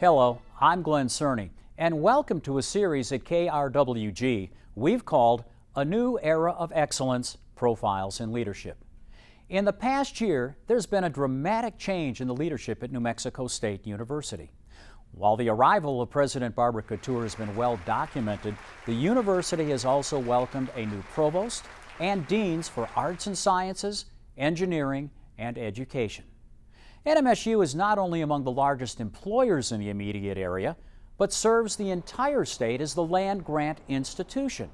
Hello, I'm Glen Cerny, and welcome to a series at KRWG we've called A New Era of Excellence, Profiles in Leadership. In the past year, there's been a dramatic change in the leadership at New Mexico State University. While the arrival of President Barbara Couture has been well documented, the university has also welcomed a new provost and deans for arts and sciences, engineering, and education. NMSU is not only among the largest employers in the immediate area, but serves the entire state as the land-grant institution.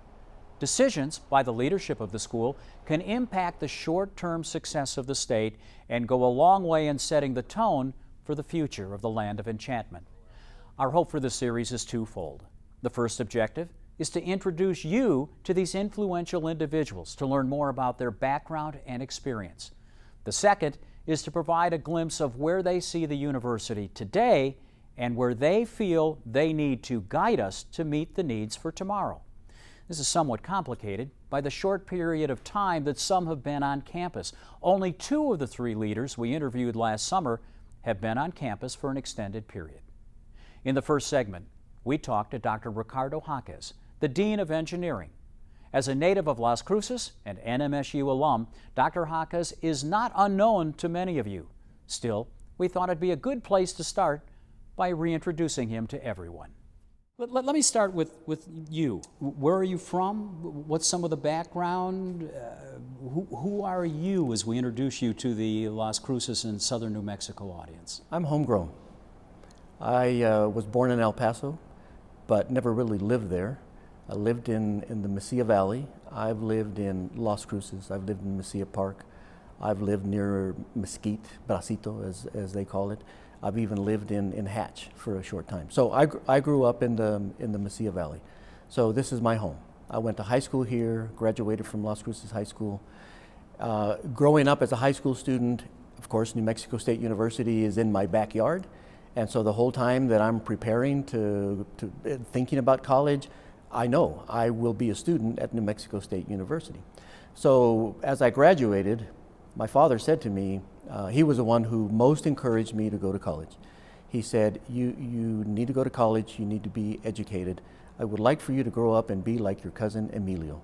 Decisions by the leadership of the school can impact the short-term success of the state and go a long way in setting the tone for the future of the land of enchantment. Our hope for this series is twofold. The first objective is to introduce you to these influential individuals to learn more about their background and experience. The second is to provide a glimpse of where they see the university today and where they feel they need to guide us to meet the needs for tomorrow. This is somewhat complicated by the short period of time that some have been on campus. Only 2 of the 3 leaders we interviewed last summer have been on campus for an extended period. In the first segment, we talked to Dr. Ricardo, the Dean of Engineering. As a native of Las Cruces and NMSU alum, Dr. Jacquez is not unknown to many of you. Still, we thought it'd be a good place to start by reintroducing him to everyone. Let me start with you. Where are you from? What's some of the background? Who are you as we introduce you to the Las Cruces and southern New Mexico audience? I'm homegrown. I was born in El Paso, but never really lived there. I lived in the Mesilla Valley. I've lived in Las Cruces. I've lived in Mesilla Park. I've lived near Mesquite, Bracito as they call it. I've even lived in Hatch for a short time. So I grew up in the Mesilla Valley. So this is my home. I went to high school here, graduated from Las Cruces High School. Growing up as a high school student, of course, New Mexico State University is in my backyard. And so the whole time that I'm preparing to thinking about college, I know I will be a student at New Mexico State University. So as I graduated, my father said to me, he was the one who most encouraged me to go to college. He said, you need to go to college, you need to be educated. I would like for you to grow up and be like your cousin Emilio.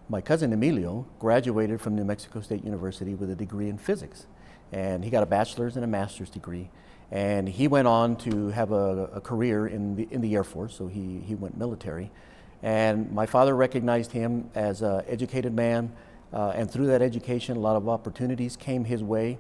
My cousin Emilio graduated from New Mexico State University with a degree in physics. And he got a bachelor's and a master's degree. And he went on to have a career in the Air Force, so he went military. And my father recognized him as an educated man, and through that education, a lot of opportunities came his way.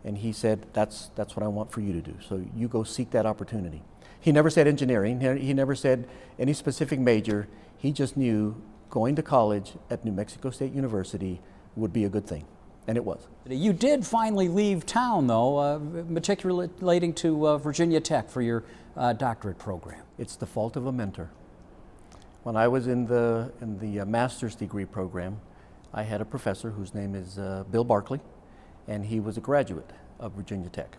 And he said, that's what I want for you to do. So you go seek that opportunity. He never said engineering. He never said any specific major. He just knew going to college at New Mexico State University would be a good thing. And it was. You did finally leave town, though, matriculating to Virginia Tech for your doctorate program. It's the fault of a mentor. When I was in the master's degree program, I had a professor whose name is Bill Barkley, and he was a graduate of Virginia Tech.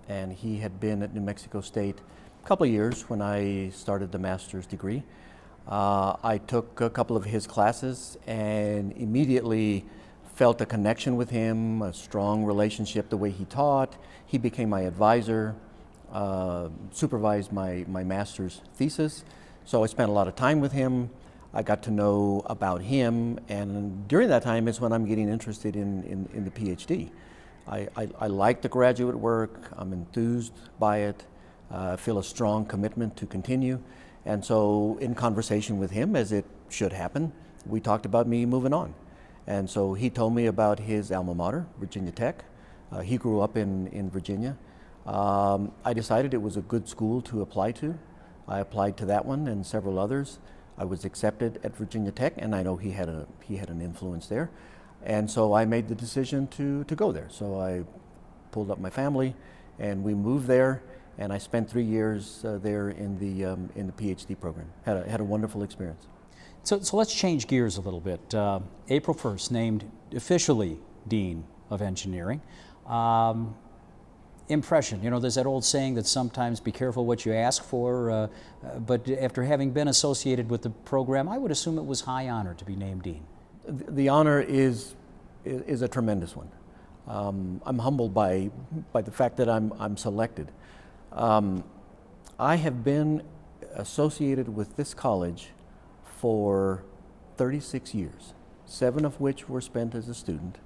And he had been at New Mexico State a couple of years when I started the master's degree. I took a couple of his classes and immediately felt a connection with him, a strong relationship the way he taught. He became my advisor, supervised my master's thesis. So I spent a lot of time with him. I got to know about him, and during that time is when I'm getting interested in the PhD. I like the graduate work, I'm enthused by it, I feel a strong commitment to continue. And so in conversation with him, as it should happen, we talked about me moving on. And so he told me about his alma mater, Virginia Tech. He grew up in Virginia. I decided it was a good school to apply to. I applied to that one and several others. I was accepted at Virginia Tech, and I know he had an influence there. And so I made the decision to go there. So I pulled up my family, and we moved there, and I spent 3 years there in the PhD program. Had a wonderful experience. So let's change gears a little bit. April 1st, named officially Dean of Engineering. Impression, there's that old saying that sometimes be careful what you ask for, but after having been associated with the program, I would assume it was high honor to be named Dean. The honor is a tremendous one. I'm humbled by the fact that I'm selected. I have been associated with this college for 36 years, 7 of which were spent as a student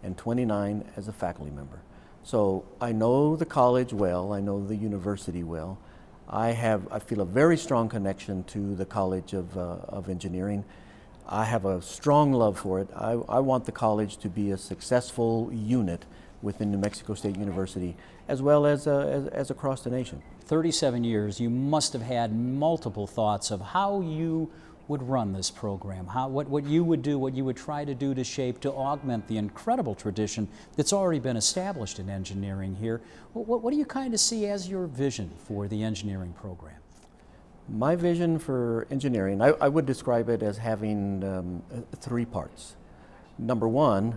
and 29 as a faculty member. So I know the college well, I know the university well. I feel a very strong connection to the College of Engineering. I have a strong love for it. I want the college to be a successful unit within New Mexico State University, as well as across the nation. 37 years, you must have had multiple thoughts of how you would run this program, what you would do, what you would try to do to shape, to augment the incredible tradition that's already been established in engineering here. What do you kind of see as your vision for the engineering program? My vision for engineering, I would describe it as having 3 parts. Number 1,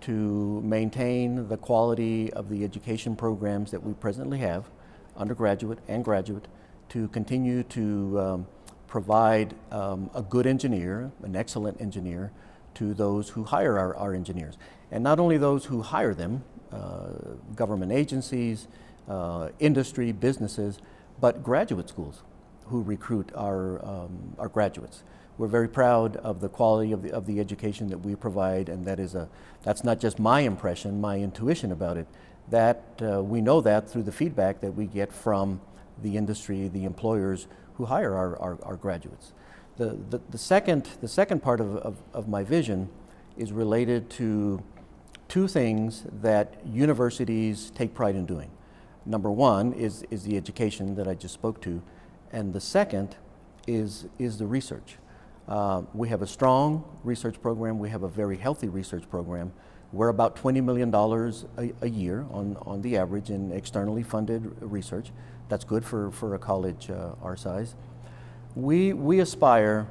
to maintain the quality of the education programs that we presently have, undergraduate and graduate, to continue to provide a good engineer, an excellent engineer, to those who hire our engineers. And not only those who hire them, government agencies, industry, businesses, but graduate schools who recruit our graduates. We're very proud of the quality of the education that we provide, and that's not just my impression, my intuition about it. That we know that through the feedback that we get from the industry, the employers who hire our graduates. The second part of my vision is related to 2 things that universities take pride in doing. Number 1 is the education that I just spoke to, and the second is the research. We have a strong research program. We have a very healthy research program. We're about $20 million a year on the average in externally funded research. That's good for a college our size. We aspire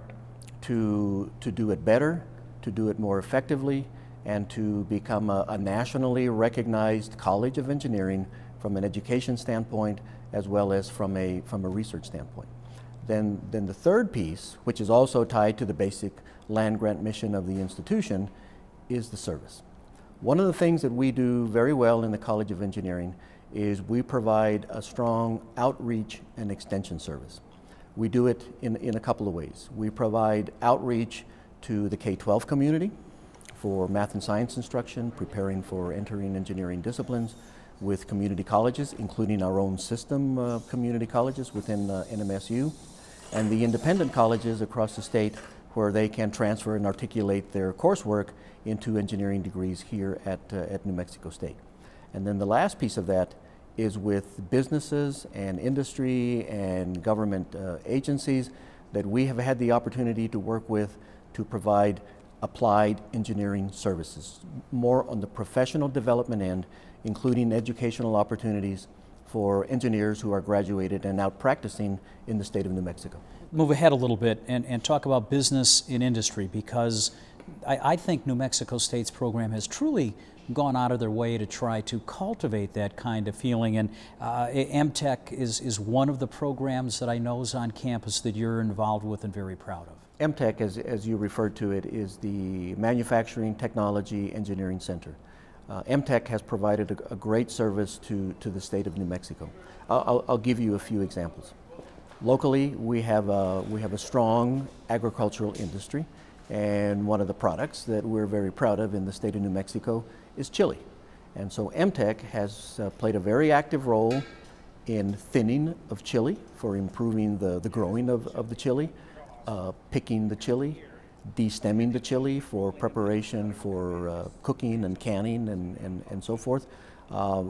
to do it better, to do it more effectively, and to become a nationally recognized college of engineering from an education standpoint as well as from a research standpoint. Then the third piece, which is also tied to the basic land grant mission of the institution, is the service. One of the things that we do very well in the College of Engineering is we provide a strong outreach and extension service. We do it in a couple of ways. We provide outreach to the K-12 community for math and science instruction, preparing for entering engineering disciplines, with community colleges, including our own system community colleges within NMSU, and the independent colleges across the state where they can transfer and articulate their coursework into engineering degrees here at New Mexico State. And then the last piece of that is with businesses and industry and government agencies that we have had the opportunity to work with to provide applied engineering services, more on the professional development end, including educational opportunities for engineers who are graduated and out practicing in the state of New Mexico. Move ahead a little bit and talk about business in industry, because I think New Mexico State's program has truly gone out of their way to try to cultivate that kind of feeling. And MTech is one of the programs that I know is on campus that you're involved with and very proud of. MTech, as you referred to it, is the Manufacturing Technology Engineering Center. MTech has provided a great service to the state of New Mexico. I'll give you a few examples. Locally, we have a strong agricultural industry, and one of the products that we're very proud of in the state of New Mexico is chili. And so MTech has played a very active role in thinning of chili for improving the growing of the chili, picking the chili, destemming the chili for preparation for cooking and canning and so forth.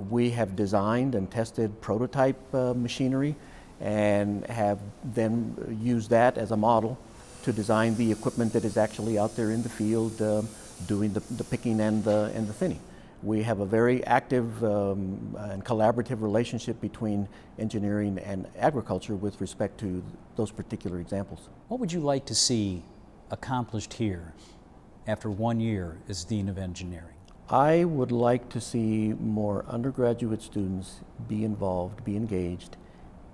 We have designed and tested prototype machinery and have then used that as a model to design the equipment that is actually out there in the field doing the picking and the thinning. We have a very active and collaborative relationship between engineering and agriculture with respect to those particular examples. What would you like to see accomplished here after 1 year as Dean of Engineering? I would like to see more undergraduate students be involved, be engaged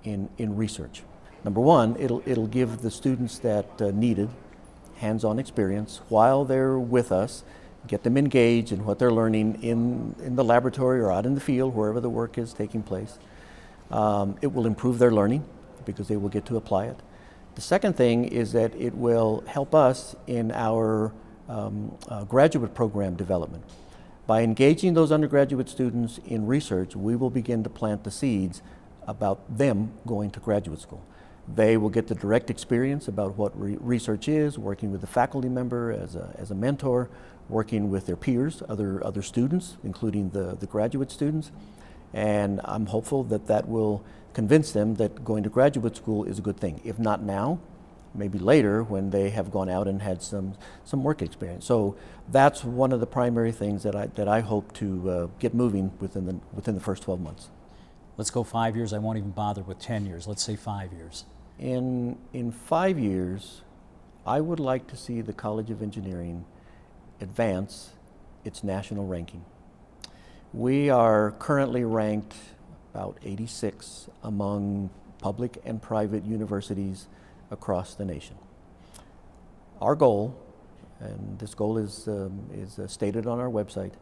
in research. Number one, it'll give the students that needed hands-on experience while they're with us, get them engaged in what they're learning in the laboratory or out in the field, wherever the work is taking place. It will improve their learning. because they will get to apply it. The second thing is that it will help us in our graduate program development. By engaging those undergraduate students in research, we will begin to plant the seeds about them going to graduate school. They will get the direct experience about what research is, working with a faculty member as a mentor, working with their peers, other students, including the graduate students. And I'm hopeful that that will convince them that going to graduate school is a good thing. If not now, maybe later when they have gone out and had some work experience. So that's one of the primary things that I hope to get moving within the first 12 months. Let's go 5 years. I won't even bother with 10 years. Let's say 5 years. In 5 years, I would like to see the College of Engineering advance its national ranking. We are currently ranked about 86 among public and private universities across the nation. Our goal, and this goal is stated on our website,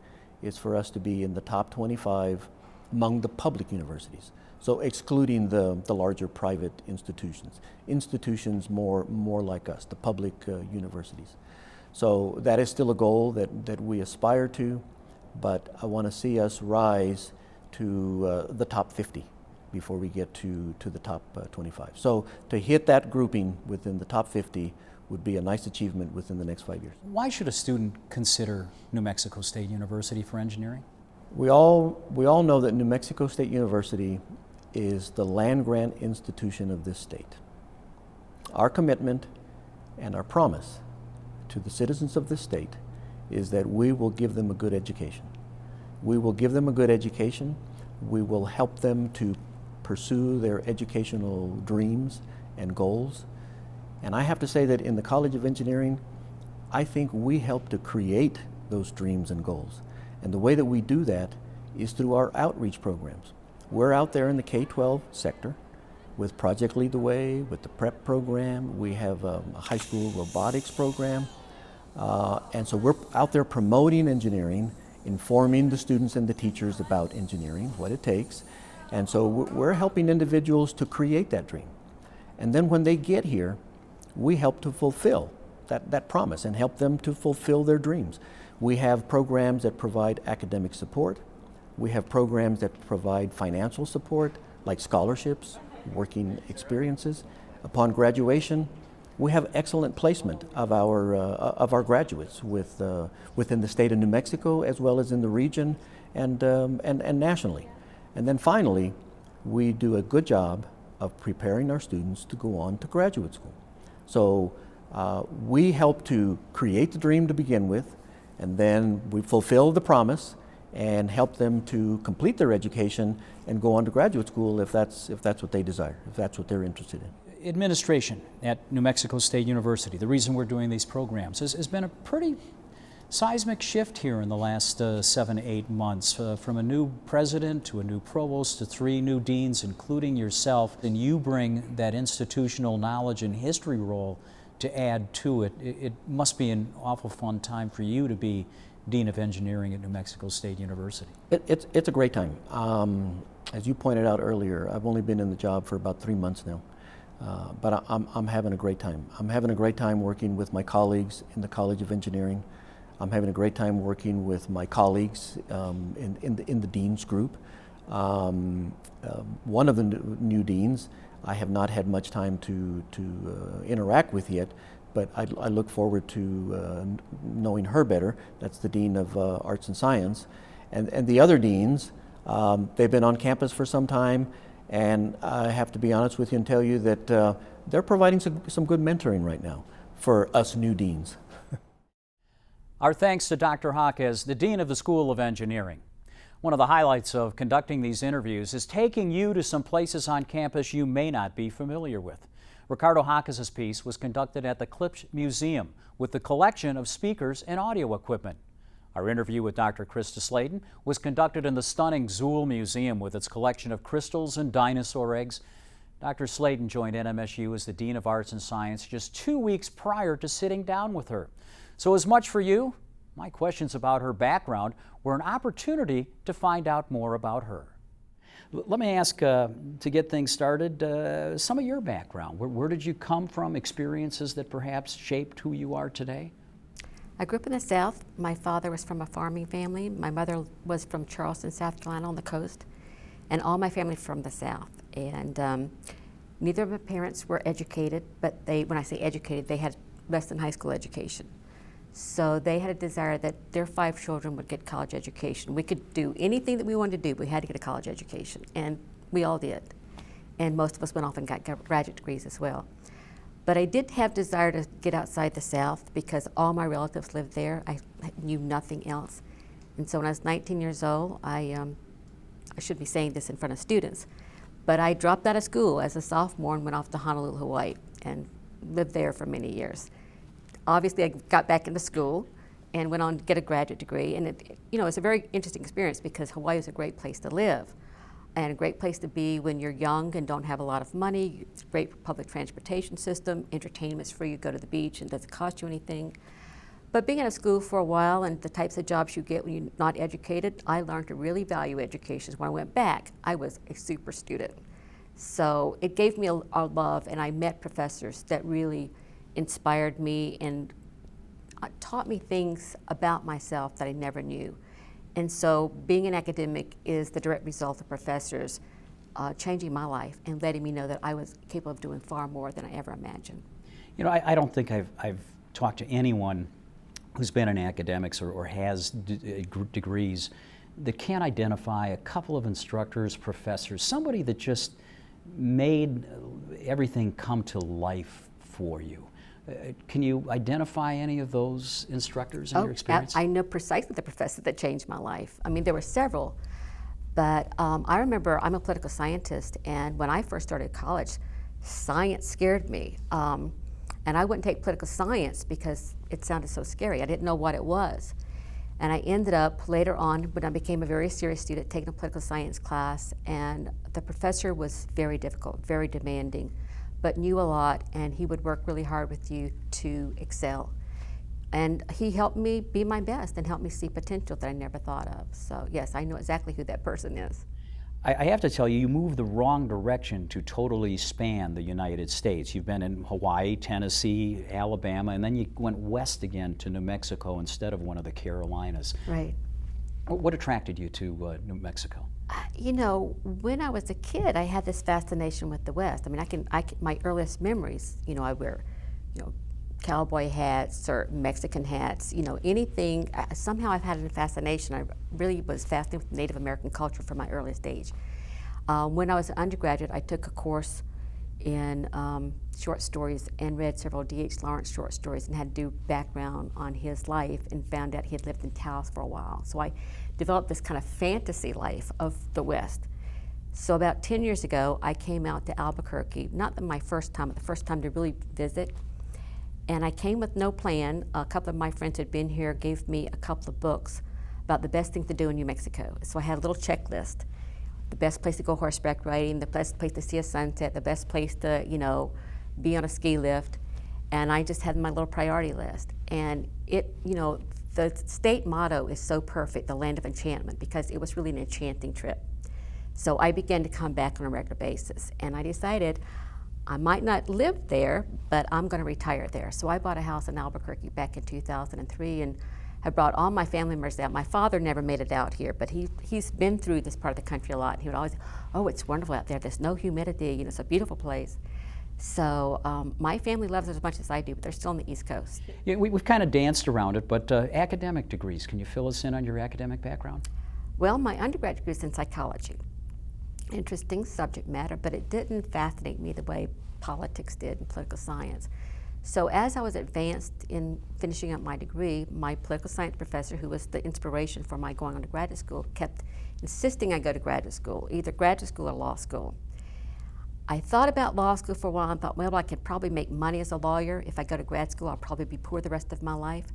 is for us to be in the top 25 among the public universities. So excluding the larger private institutions more like us, the public universities. So that is still a goal that we aspire to, but I want to see us rise to the top 50 before we get to the top 25. So to hit that grouping within the top 50 would be a nice achievement within the next 5 years. Why should a student consider New Mexico State University for engineering? We all know that New Mexico State University is the land-grant institution of this state. Our commitment and our promise to the citizens of this state is that we will give them a good education. We will give them a good education. We will help them to pursue their educational dreams and goals. And I have to say that in the College of Engineering, I think we help to create those dreams and goals. And the way that we do that is through our outreach programs. We're out there in the K-12 sector with Project Lead the Way, with the prep program. We have a high school robotics program. And so we're out there promoting engineering, informing the students and the teachers about engineering, what it takes. And so we're helping individuals to create that dream. And then when they get here, we help to fulfill that promise and help them to fulfill their dreams. We have programs that provide academic support. We have programs that provide financial support, like scholarships, working experiences. Upon graduation, we have excellent placement of our graduates within the state of New Mexico, as well as in the region and nationally. And then finally, we do a good job of preparing our students to go on to graduate school. So we help to create the dream to begin with, and then we fulfill the promise and help them to complete their education and go on to graduate school if that's what they desire, if that's what they're interested in. Administration at New Mexico State University, the reason we're doing these programs, has been a pretty seismic shift here in the last 7 to 8 months, from a new president to a new provost to 3 new deans, including yourself, and you bring that institutional knowledge and history role to add to it. It must be an awful fun time for you to be Dean of Engineering at New Mexico State University. It's a great time. As you pointed out earlier, I've only been in the job for about 3 months now, but I'm having a great time. I'm having a great time working with my colleagues in the College of Engineering. I'm having a great time working with my colleagues in the Dean's group. One of the new deans I have not had much time to interact with yet, but I look forward to knowing her better. That's the Dean of Arts and Science. And the other deans, they've been on campus for some time, and I have to be honest with you and tell you that they're providing some good mentoring right now for us new deans. Our thanks to Dr. Jacquez, the Dean of the School of Engineering. One of the highlights of conducting these interviews is taking you to some places on campus you may not be familiar with. Ricardo Jacquez's piece was conducted at the Klipsch Museum with the collection of speakers and audio equipment. Our interview with Dr. Christa Slaton was conducted in the stunning Zool Museum with its collection of crystals and dinosaur eggs. Dr. Slaton joined NMSU as the Dean of Arts and Science just 2 weeks prior to sitting down with her. So as much for you, my questions about her background were an opportunity to find out more about her. Let me ask, to get things started, some of your background. Where did you come from, experiences that perhaps shaped who you are today? I grew up in the South. My father was from a farming family. My mother was from Charleston, South Carolina on the coast, and all my family from the South. And neither of my parents were educated, but when I say educated, they had less than high school education. So they had a desire that their 5 children would get college education. We could do anything that we wanted to do, but we had to get a college education, and we all did. And most of us went off and got graduate degrees as well. But I did have desire to get outside the South because all my relatives lived there. I knew nothing else. And so when I was 19 years old, I should be saying this in front of students, but I dropped out of school as a sophomore and went off to Honolulu, Hawaii, and lived there for many years. Obviously, I got back into school and went on to get a graduate degree. And it's a very interesting experience because Hawaii is a great place to live and a great place to be when you're young and don't have a lot of money. It's great public transportation system. Entertainment's free. You go to the beach and it doesn't cost you anything. But being out of school for a while and the types of jobs you get when you're not educated, I learned to really value education. When I went back, I was a super student. So it gave me a love, and I met professors that really inspired me and taught me things about myself that I never knew. And so being an academic is the direct result of professors changing my life and letting me know that I was capable of doing far more than I ever imagined. You know, I don't think I've talked to anyone who's been in academics or has degrees that can't identify a couple of instructors, professors, somebody that just made everything come to life for you. Can you identify any of those instructors in your experience? I know precisely the professor that changed my life. I mean, there were several, but I remember I'm a political scientist, and when I first started college, science scared me. And I wouldn't take political science because it sounded so scary. I didn't know what it was. And I ended up later on, when I became a very serious student, taking a political science class, and the professor was very difficult, very demanding, but knew a lot, and he would work really hard with you to excel. And he helped me be my best and helped me see potential that I never thought of. So yes, I know exactly who that person is. I have to tell you, you moved the wrong direction to totally span the United States. You've been in Hawaii, Tennessee, Alabama, and then you went west again to New Mexico instead of one of the Carolinas. Right. What attracted you to New Mexico? You know, when I was a kid, I had this fascination with the West. I mean, my earliest memories, I wear, cowboy hats or Mexican hats, anything. Somehow I've had a fascination. I really was fascinated with Native American culture from my earliest age. When I was an undergraduate, I took a course in short stories and read several D.H. Lawrence short stories and had to do background on his life and found out he had lived in Taos for a while. So I developed this kind of fantasy life of the West. So about 10 years ago, I came out to Albuquerque, not my first time, but the first time to really visit. And I came with no plan. A couple of my friends had been here, gave me a couple of books about the best thing to do in New Mexico. So I had a little checklist. The best place to go horseback riding, the best place to see a sunset, the best place to, be on a ski lift. And I just had my little priority list. And the state motto is so perfect, the land of enchantment, because it was really an enchanting trip. So I began to come back on a regular basis. And I decided I might not live there, but I'm going to retire there. So I bought a house in Albuquerque back in 2003 and I brought all my family members out. My father never made it out here, but he's been through this part of the country a lot. And he would always, oh, it's wonderful out there. There's no humidity. It's a beautiful place. So my family loves it as much as I do, but they're still on the East Coast. Yeah, we've kind of danced around it, but academic degrees, can you fill us in on your academic background? Well, my undergraduate degree is in psychology. Interesting subject matter, but it didn't fascinate me the way politics did in political science. So as I was advanced in finishing up my degree, my political science professor, who was the inspiration for my going on to graduate school, kept insisting I go to graduate school, either graduate school or law school. I thought about law school for a while and thought, well, I could probably make money as a lawyer. If I go to grad school, I'll probably be poor the rest of my life.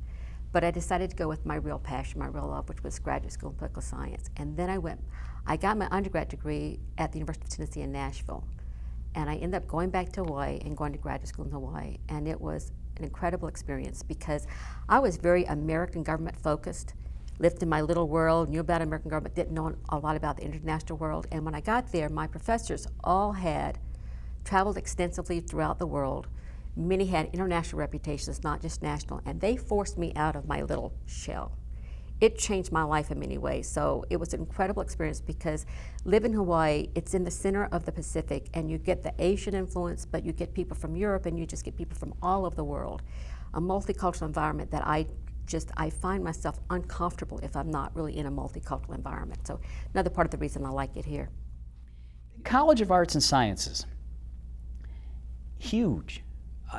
But I decided to go with my real passion, my real love, which was graduate school in political science. And then I got my undergrad degree at the University of Tennessee in Nashville. And I ended up going back to Hawaii and going to graduate school in Hawaii. And it was an incredible experience because I was very American government focused. lived in my little world, knew about American government, didn't know a lot about the international world. And when I got there, my professors all had traveled extensively throughout the world. Many had international reputations, not just national, and they forced me out of my little shell. It changed my life in many ways. So it was an incredible experience because living in Hawaii, it's in the center of the Pacific, and you get the Asian influence, but you get people from Europe, and you just get people from all over the world. A multicultural environment that I find myself uncomfortable if I'm not really in a multicultural environment. So another part of the reason I like it here. College of Arts and Sciences, huge.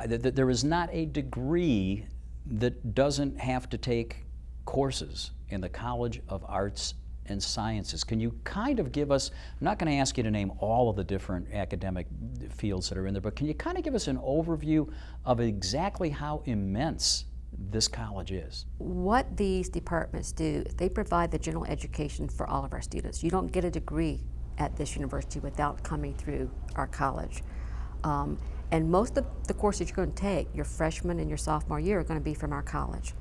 There is not a degree that doesn't have to take courses in the College of Arts and Sciences. Can you kind of give us, I'm not going to ask you to name all of the different academic fields that are in there, but can you kind of give us an overview of exactly how immense this college is? What these departments do, they provide the general education for all of our students. You don't get a degree at this university without coming through our college. And most of the courses you're going to take, your freshman and your sophomore year, are going to be from our college.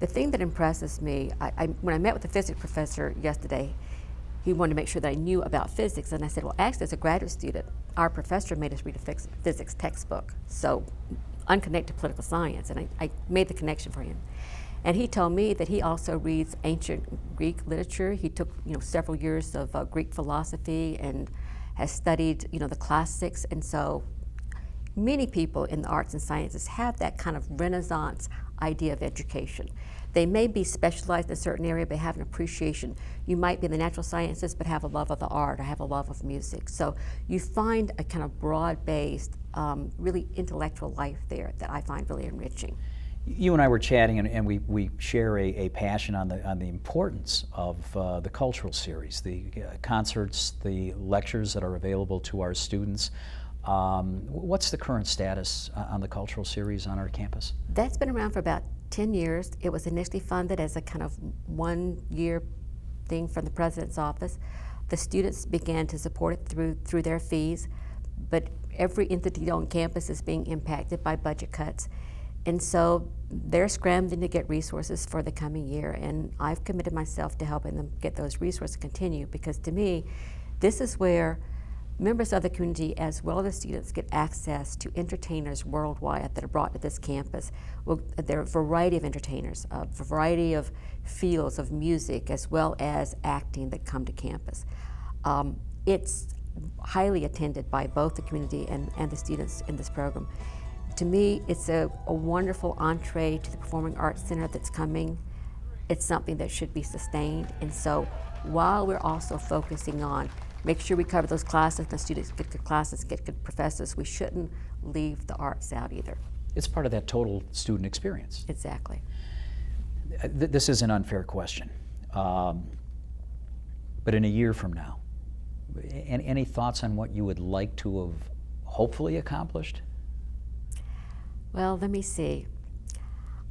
The thing that impresses me, when I met with the physics professor yesterday, he wanted to make sure that I knew about physics, and I said, well, actually, as a graduate student, our professor made us read a physics textbook, so unconnected to political science, and I made the connection for him. And he told me that he also reads ancient Greek literature. He took several years of Greek philosophy and has studied the classics, and so many people in the arts and sciences have that kind of Renaissance idea of education. They may be specialized in a certain area, but have an appreciation. You might be in the natural sciences, but have a love of the art or have a love of music. So you find a kind of broad-based, really intellectual life there that I find really enriching. You and I were chatting, and we share a passion on the importance of the cultural series, the concerts, the lectures that are available to our students. What's the current status on the cultural series on our campus? That's been around for about 10 years. It was initially funded as a kind of one-year thing from the president's office. The students began to support it through their fees, but every entity on campus is being impacted by budget cuts. And so they're scrambling to get resources for the coming year, and I've committed myself to helping them get those resources continue, because to me, this is where members of the community as well as the students get access to entertainers worldwide that are brought to this campus. Well, there are a variety of entertainers, a variety of fields of music as well as acting that come to campus. It's highly attended by both the community and the students in this program. To me, it's a wonderful entree to the Performing Arts Center that's coming. It's something that should be sustained, and so while we're also focusing on make sure we cover those classes, the students get good classes, get good professors, we shouldn't leave the arts out either. It's part of that total student experience. Exactly. This is an unfair question, but in a year from now, any thoughts on what you would like to have hopefully accomplished? Well, let me see.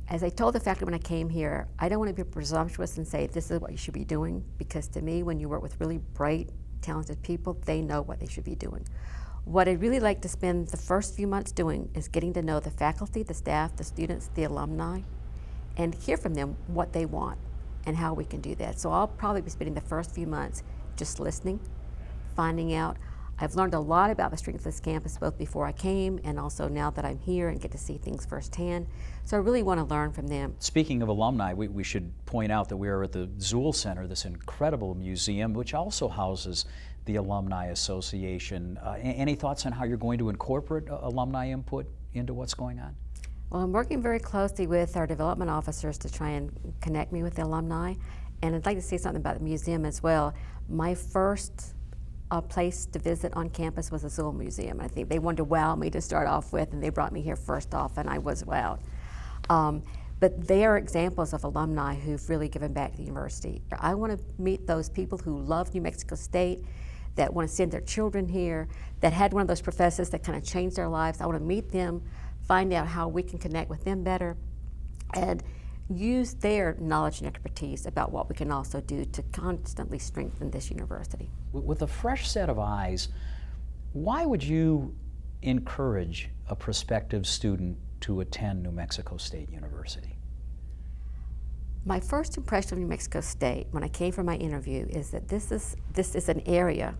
As I told the faculty when I came here, I don't want to be presumptuous and say this is what you should be doing, because to me, when you work with really bright, talented people, they know what they should be doing. What I'd really like to spend the first few months doing is getting to know the faculty, the staff, the students, the alumni, and hear from them what they want and how we can do that. So I'll probably be spending the first few months just listening, finding out. I've learned a lot about the strength of this campus both before I came and also now that I'm here and get to see things firsthand. So I really want to learn from them. Speaking of alumni, we should point out that we are at the Zool Center, this incredible museum, which also houses the Alumni Association. Any thoughts on how you're going to incorporate alumni input into what's going on? Well, I'm working very closely with our development officers to try and connect me with the alumni. And I'd like to say something about the museum as well. My first place to visit on campus was the Zool Museum. I think they wanted to wow me to start off with, and they brought me here first off, and I was wowed. But they are examples of alumni who've really given back to the university. I want to meet those people who love New Mexico State, that want to send their children here, that had one of those professors that kind of changed their lives. I want to meet them, find out how we can connect with them better, and use their knowledge and expertise about what we can also do to constantly strengthen this university. With a fresh set of eyes, why would you encourage a prospective student to attend New Mexico State University? My first impression of New Mexico State when I came for my interview is that this is an area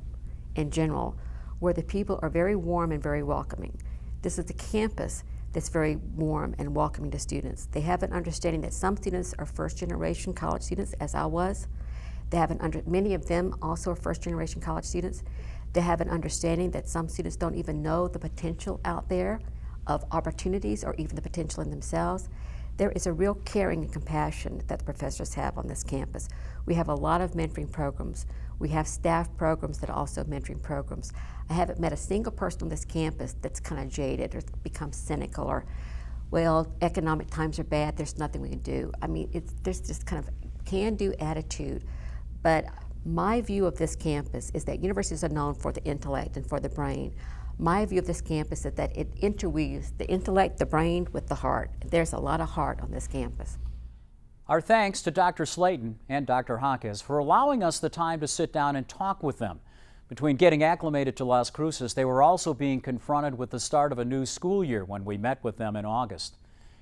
in general where the people are very warm and very welcoming. This is a campus that's very warm and welcoming to students. They have an understanding that some students are first-generation college students, as I was. They have many of them also are first-generation college students. They have an understanding that some students don't even know the potential out there of opportunities or even the potential in themselves. There is a real caring and compassion that the professors have on this campus. We have a lot of mentoring programs. We have staff programs that are also mentoring programs. I haven't met a single person on this campus that's kind of jaded or become cynical or, well, economic times are bad, there's nothing we can do. I mean, there's this kind of can-do attitude. But my view of this campus is that universities are known for the intellect and for the brain. My view of this campus is that it interweaves the intellect, the brain with the heart. There's a lot of heart on this campus. Our thanks to Dr. Slaton and Dr. Jacquez for allowing us the time to sit down and talk with them. Between getting acclimated to Las Cruces, they were also being confronted with the start of a new school year when we met with them in August.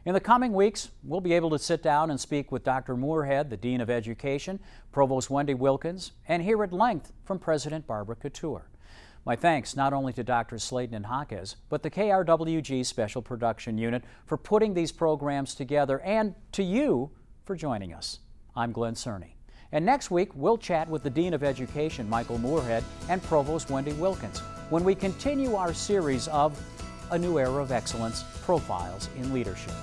In the coming weeks, we'll be able to sit down and speak with Dr. Moorhead, the Dean of Education, Provost Wendy Wilkins, and hear at length from President Barbara Couture. My thanks not only to Drs. Slaton and Jacquez, but the KRWG Special Production Unit for putting these programs together, and to you for joining us. I'm Glen Cerny. And next week, we'll chat with the Dean of Education, Michael Moorhead, and Provost Wendy Wilkins when we continue our series of A New Era of Excellence, Profiles in Leadership.